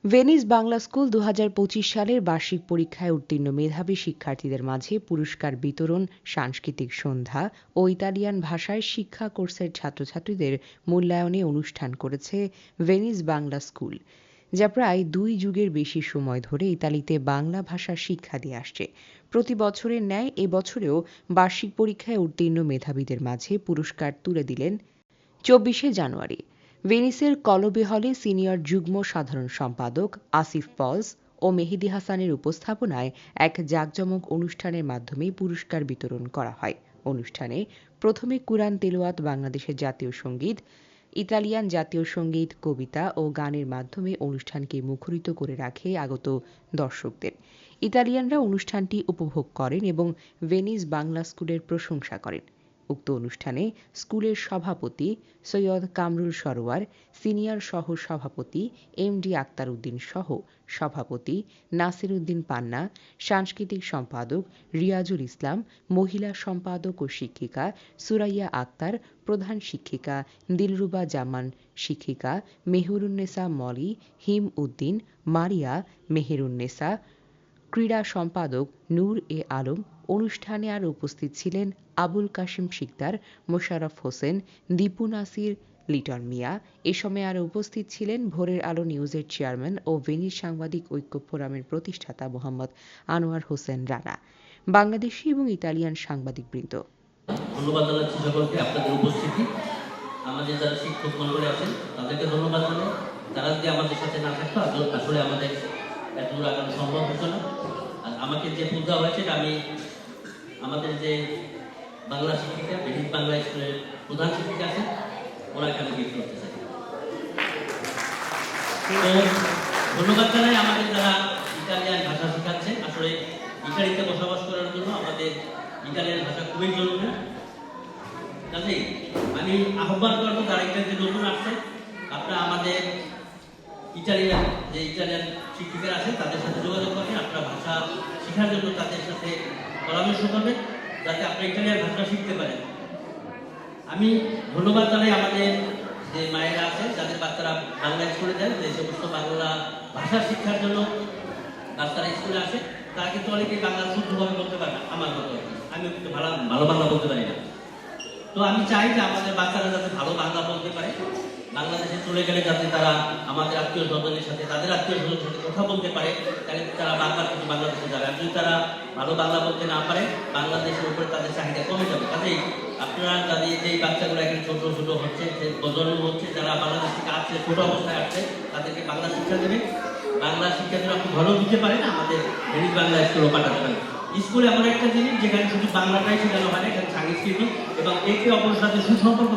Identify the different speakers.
Speaker 1: Venice Bangla school ২০২৫ সালের বার্ষিক পরীক্ষায় উত্তীর্ণ মেধাবী শিক্ষার্থীদের মাঝে পুরস্কার বিতরণ, সাংস্কৃতিক সন্ধ্যা ও ইতালিয়ান ভাষায় শিক্ষা কোর্সের ছাত্রছাত্রীদের মূল্যায়নে অনুষ্ঠান করেছে ভেনিস বাংলা স্কুল, যা প্রায় ২ যুগের বেশি সময় ধরে ইতালিতে বাংলা ভাষা শিক্ষা দিয়ে আসছে। প্রতি বছরের ন্যায় এবছরেও বার্ষিক পরীক্ষায় উত্তীর্ণ মেধাবীদের মাঝে পুরস্কার তুলে দিলেন ২৪শে জানুয়ারি ভেনিসের কলবে হলে সিনিয়র যুগ্ম সাধারণ সম্পাদক আসিফ পলস ও মেহেদী হাসানের উপস্থাপনায় এক জাঁকজমক অনুষ্ঠানের মাধ্যমে পুরস্কার বিতরণ করা হয়। অনুষ্ঠানে প্রথমে কুরআন তেলাওয়াত, বাংলাদেশের জাতীয় সঙ্গীত, ইতালিয়ান জাতীয় সঙ্গীত, কবিতা ও গানের মাধ্যমে অনুষ্ঠানকে মুখরিত করে রাখে আগত দর্শকদের। ইতালিয়ানরা অনুষ্ঠানটি উপভোগ করেন এবং ভেনিস বাংলা স্কুলের প্রশংসা করেন। উক্ত অনুষ্ঠানে স্কুলের সভাপতি সৈয়দ কামরুল সরোয়ার, সিনিয়র সহ সভাপতি এমডি আক্তার উদ্দিন সহ সভাপতি নাসির উদ্দিন পান্না, সাংস্কৃতিক সম্পাদক রিয়াজুল ইসলাম, মহিলা সম্পাদক ও শিক্ষিকা সুরাইয়া আক্তার, প্রধান শিক্ষিকা দিলরুবা জামান, শিক্ষিকা মেহেরুন্নেসা মলি, হিম উদ্দিন, মারিয়া, মেহেরুন্নেসা, ক্রীড়া সম্পাদক নূর এ আলম। অনুষ্ঠানে আর উপস্থিত ছিলেন আবুল কাশেম শিকদার, মোশাররফ হোসেন, দীপু নাসির, লিটন মিয়া। এ সময় আরও উপস্থিত ছিলেন ভোরের আলো নিউজের চেয়ারম্যান ও ভেনিস সাংবাদিক ঐক্য ফোরামের প্রতিষ্ঠাতা মোহাম্মদ আনোয়ার হোসেন রানা, বাংলাদেশি এবং ইতালিয়ান সাংবাদিকবৃন্দ।
Speaker 2: ধন্যবাদ জানাচ্ছি সকলকে আপনাদের উপস্থিতি। আমাদের যারা শিক্ষক মন্ডলী আছেন তাদেরকে ধন্যবাদ জানাই। তারা যদি আমাদের সাথে না থাকতো আসলে আমাদের এত দূর আগানো সম্ভব হতো না। আর আমাকে যে ফুল দেওয়া হয়েছে আমি আমাদের যে বাংলা শিক্ষিকা, ভেনিস বাংলা স্কুলের প্রধান শিক্ষিকা আছেন, ওনাকে আমি গিফট করতে চাই। তো ধন্যবাদ জানাই আমাদের যারা ইতালিয়ান ভাষা শেখাচ্ছে। আসলে ইতালিতে বসবাস করার জন্য আমাদের ইতালিয়ান ভাষা খুবই জরুরি। কাজেই আমি আহ্বান করবো যারা ইতালিতে নতুন আসছে, আপনারা আমাদের ইতালিয়ান শিক্ষিকারা আছে তাদের সাথে যোগাযোগ করবেন। আপনারা ভাষা শেখার জন্য তাদের সাথে পরামর্শ করবেন যাতে আপনারা ইতালিয়ান ভাষা শিখতে পারেন। আমি ধন্যবাদ জানাই আমাদের যে মায়েরা আছে যাদের বাচ্চারা বাংলা স্কুলে যায়, যে সমস্ত বাংলা ভাষা শিক্ষার জন্য বাচ্চারা স্কুলে আসে, তারা কিন্তু অনেকেই বাংলা শুদ্ধভাবে বলতে পারে না। আমার মতো আমি কিন্তু ভালো বাংলা বলতে পারি না। তো আমি চাই যে আমাদের বাচ্চারা যাতে ভালো বাংলা বলতে পারে, বাংলাদেশে চলে গেলে যাতে তারা আমাদের আত্মীয় স্বজনের সাথে, তাদের আত্মীয় স্বজনের সাথে কথা বলতে পারে, তাহলে তারা বাংলা কিন্তু বাংলাদেশে যাবে। আর যদি তারা ভালো বাংলা বলতে না পারে, বাংলাদেশের উপরে তাদের চাহিদা কমে যাবে। কাজেই আপনারা যাদের যেই বাচ্চাগুলো এখানে ছোট ছোট হচ্ছে, যে প্রজন্ম হচ্ছে, যারা বাংলাদেশ থেকে আসছে, ছোট অবস্থায় আসছে, তাদেরকে বাংলা শিক্ষা দেবে। বাংলা শিক্ষা যদি আপনি ভালো দিতে পারেন, আমাদের ভেনিস বাংলা স্কুলও পাঠাতে পারেন। স্কুল এমন একটা জিনিস যেখানে শুধু বাংলাটাই শেখানো হয় না, এখানে সাংস্কৃতিক এবং একে অপরের সাথে সুসম্পর্ক